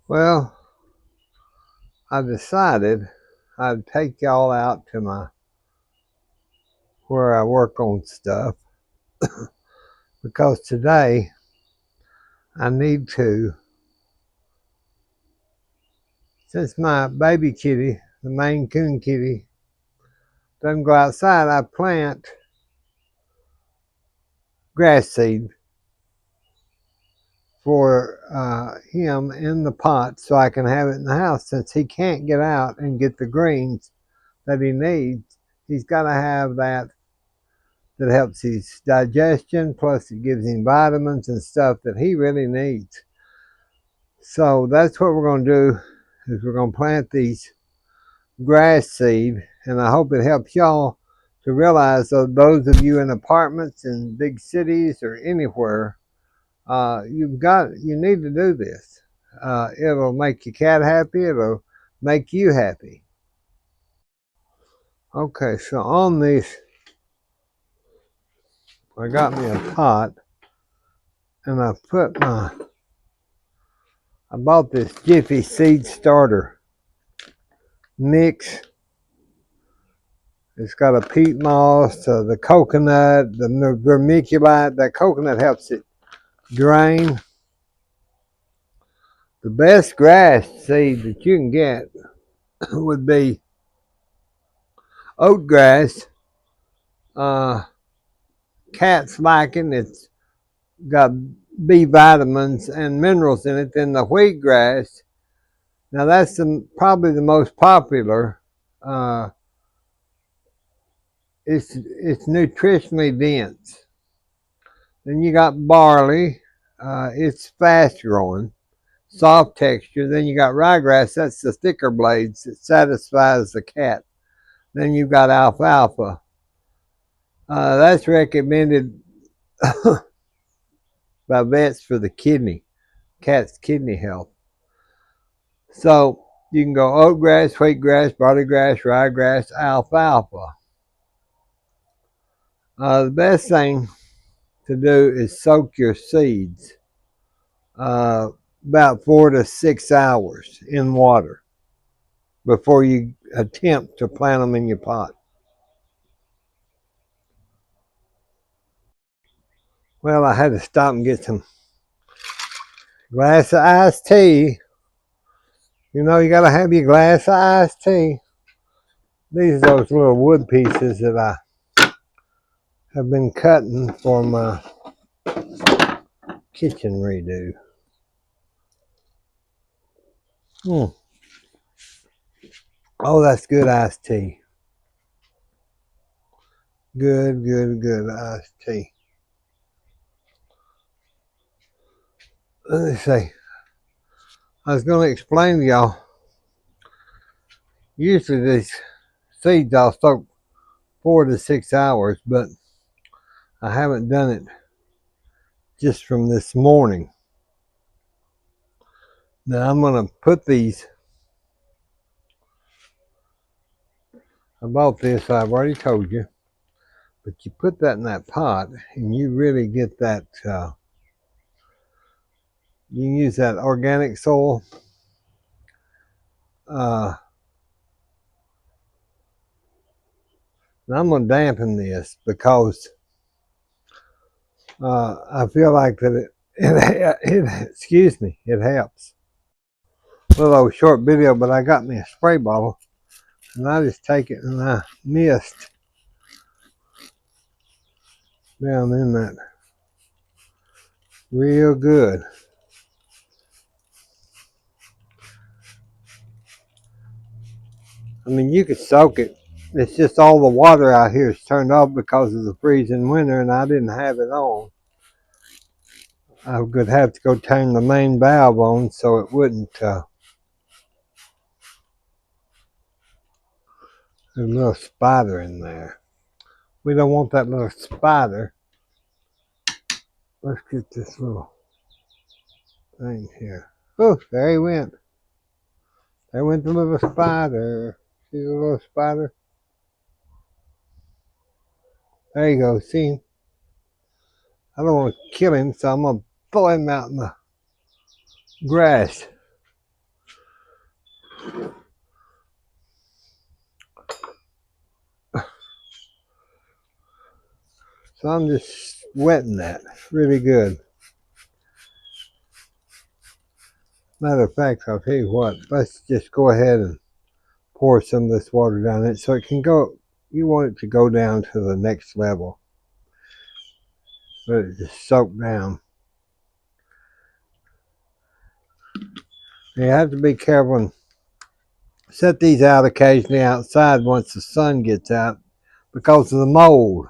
Well, I decided I'd take y'all out to my where I work on stuff because today I need to, since my baby kitty, the Maine Coon kitty, doesn't go outside, I plant grass seed for him in the pot so I can have it in the house since he can't get out and get the greens that he needs. He's got to have that helps his digestion, plus it gives him vitamins and stuff that he really needs. So that's what we're going to do is we're going to plant these grass seed, and I hope it helps y'all to realize that those of you in apartments in big cities or anywhere, you need to do this. It'll make your cat happy. It'll make you happy. Okay, so on this, I got me a pot, and I bought this Jiffy Seed Starter mix. It's got a peat moss, the coconut, the vermiculite. That coconut helps it drain. The best grass seed that you can get would be oat grass. Uh, Cats liking it's got B vitamins and minerals in it. Then the wheatgrass. Now that's probably the most popular. Uh, it's nutritionally dense. Then you got barley. It's fast growing, soft texture. Then you got ryegrass. That's the thicker blades. It satisfies the cat. Then you've got alfalfa. That's recommended by vets for the cat's kidney health. So you can go oat grass, wheatgrass, barley grass, ryegrass, alfalfa. The best thing to do is soak your seeds uh, about 4 to 6 hours in water before you attempt to plant them in your pot. Well, I had to stop and get some glass of iced tea. You know, you got to have your glass of iced tea. These are those little wood pieces that I have been cutting for my kitchen redo. Mm. Oh, that's good iced tea. Good, good, good iced tea. Let me see. I was going to explain to y'all. Usually these seeds I'll soak 4 to 6 hours, but I haven't done it just from this morning. Now I'm going to put these. I bought this, I've already told you, but you put that in that pot and you really get that. You can use that organic soil. Now I'm going to dampen this because I feel like that excuse me, it helps. A little short video, but I got me a spray bottle and I just take it and I mist down in that real good. I mean, you could soak it. It's just all the water out here is turned off because of the freezing winter, and I didn't have it on. I would have to go turn the main valve on so it wouldn't. There's a little spider in there. We don't want that little spider. Let's get this little thing here. Oh, there he went. There went the little spider. See the little spider? There you go. See him? I don't want to kill him, so I'm going to throw him out in the grass. So I'm just wetting that really good. Matter of fact, I'll tell you what, let's just go ahead and pour some of this water down it so it can go, you want it to go down to the next level. Let it just soak down. You have to be careful and set these out occasionally outside once the sun gets out because of the mold.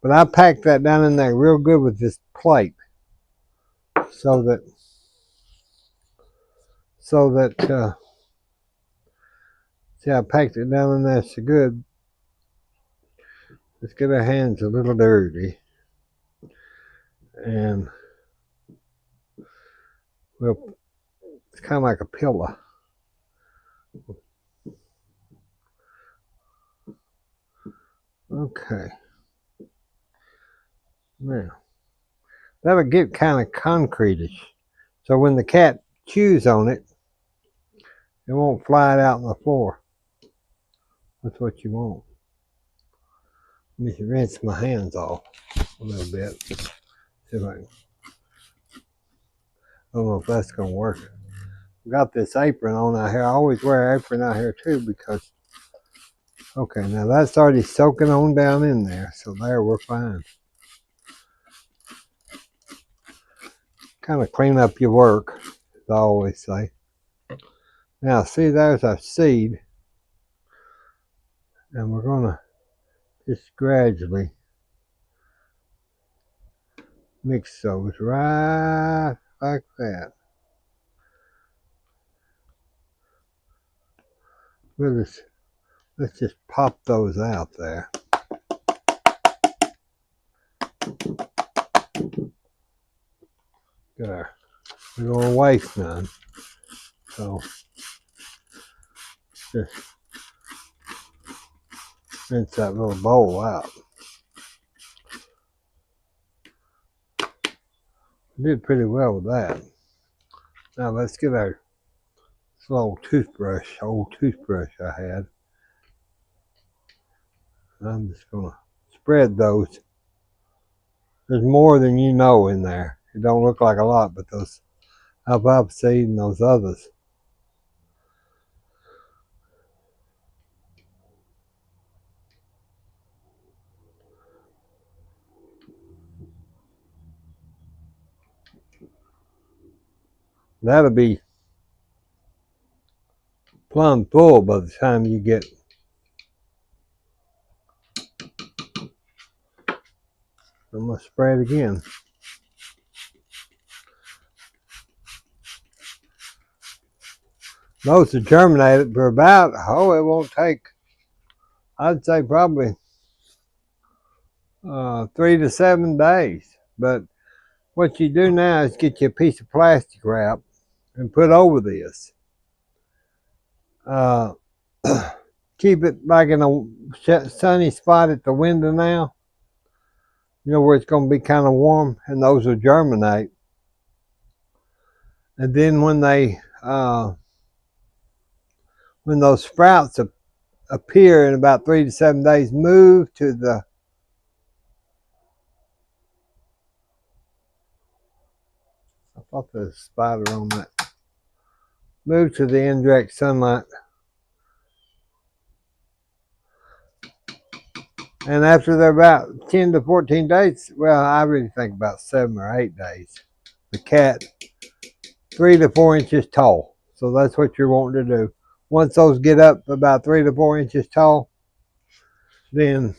But I packed that down in there real good with this plate so that see, I packed it down in there so good. Let's get our hands a little dirty, and we'll, it's kind of like a pillow. Okay. Now, that'll get kind of concreteish. So when the cat chews on it, it won't fly it out on the floor. That's what you want. Let me rinse my hands off a little bit. See if I don't know if that's going to work. Got this apron on out here. I always wear an apron out here too because, okay, now that's already soaking on down in there. So there, we're fine. Kind of clean up your work, as I always say. Now, see, there's our seed. And we're going to just gradually mix those right like that. Let's just pop those out there. There. We don't want to waste none. So just rinse that little bowl out. Did pretty well with that. Now let's get our old toothbrush I had. I'm just going to spread those. There's more than you know in there. It don't look like a lot, but those alfalfa seed and those others. That'll be plumb full by the time you get. I'm going to spray it again. Those are germinated for about, it won't take, I'd say probably 3 to 7 days. But what you do now is get you a piece of plastic wrap and put over this. Keep it like in a sunny spot at the window now. You know where it's going to be kind of warm, and those will germinate. And then when those sprouts appear in about 3 to 7 days, move to the I thought there was a spider on that. Move to the indirect sunlight. And after they're about 10 to 14 days, well, I really think about 7 or 8 days, the cat 3 to 4 inches tall. So that's what you're wanting to do. Once those get up about 3 to 4 inches tall, then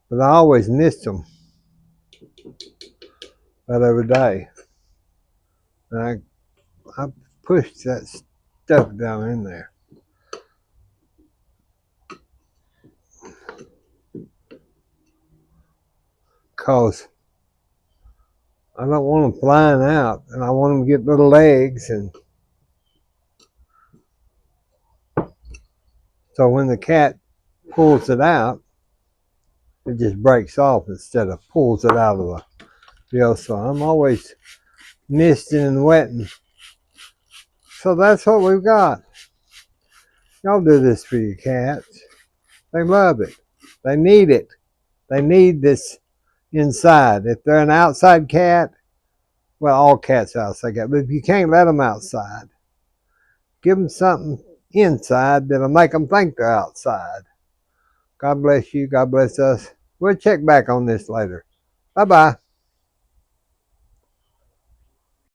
but I always missed them about every day. And I pushed that stuff down in there. Because I don't want them flying out, and I want them to get little legs, and so when the cat pulls it out, it just breaks off instead of pulls it out of deal, so I'm always misting and wetting. So that's what we've got. Y'all do this for your cats. They love it. They need it. They need this inside. If they're an outside cat, well, all cats are outside cat, but if you can't let them outside, give them something inside that'll make them think they're outside. God bless you. God bless us. We'll check back on this later. Bye-bye.